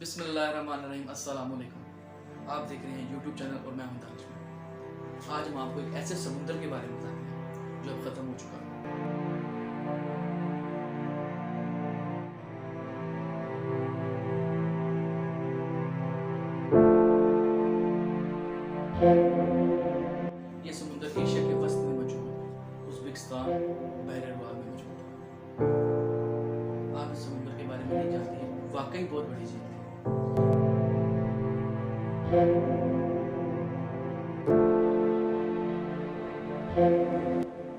बिस्मिल्लाहिर्रहमानिर्रहीम। अस्सलाम वालेकुम। आप देख रहे हैं यूट्यूब चैनल और मैं हूं दानिश। आज हम आपको एक ऐसे समुंदर के बारे में बताते हैं जो अब ख़त्म हो चुका है। ये समुंदर एशिया के वस्त में मौजूद उज़्बेकिस्तान बहर-ए-अरवाल में मौजूद है। आप इस समुंदर के बारे में नहीं जानते हैं, वाकई बहुत बड़ी चीज़ है।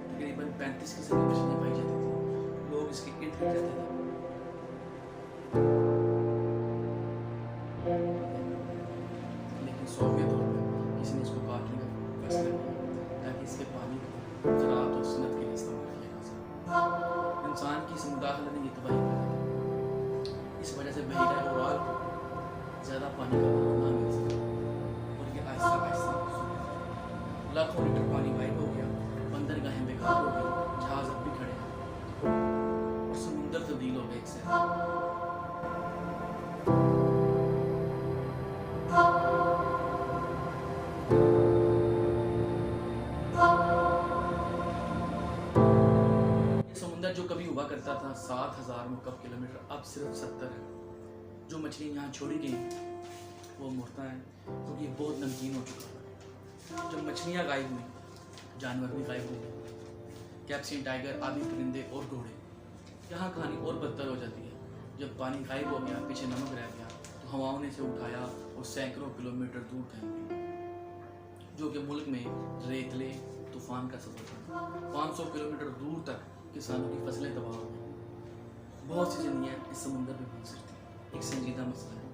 तकरीबन 35 किस्म की मछलियाँ पाई जाती थी। लोग इसके इर्द गिर्द रहते थे। लेकिन सोवियत दौर में किसी ने इसको काटने का फैसला किया ताकि इसके पानी को ज़राअत और सनत के लिए इस्तेमाल किया जा सके। इंसान की इस मुदाखलत ने ये तबाही फैलाई। इस वजह से बहरा अरवाल को ज़्यादा पानी का बहाव ना मिल सका और ये आहिस्ता आहिस्ता लाखों लीटर पानी गायब हो गया, बंदरगाहें बेकार हो गई, जहाज अब भी खड़े हैं और समुंदर तब्दील हो गए एक से। ये समुंदर जो कभी हुआ करता था 7000 मुकअब किलोमीटर, अब सिर्फ 70 है। जो मछलियाँ यहाँ छोड़ी गई वो मुर्दा है क्योंकि ये बहुत नमकीन हो चुका है। जब मछलियाँ गायब हुई, जानवर भी गायब हो गए। कैप्सियन टाइगर, आदि परिंदे और घोड़े। यहाँ कहानी और बदतर हो जाती है। जब पानी गायब हो गया, पीछे नमक रह गया, तो हवाओं ने इसे उठाया और सैकड़ों किलोमीटर दूर फेंक दिया, जो कि मुल्क में रेतले तूफान का सबब बना। 500 किलोमीटर दूर तक किसानों की फसलें तबाह हो गई। बहुत सी जिंदगियाँ इस समुंदर में मुंसर थी। एक संजीदा मसला है,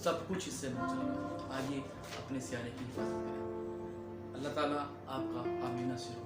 सब कुछ इससे मुंसलिक है। आइए अपने सियारे की हिफाजत करें। अल्लाह ताला आपका आमीन नासिर हो।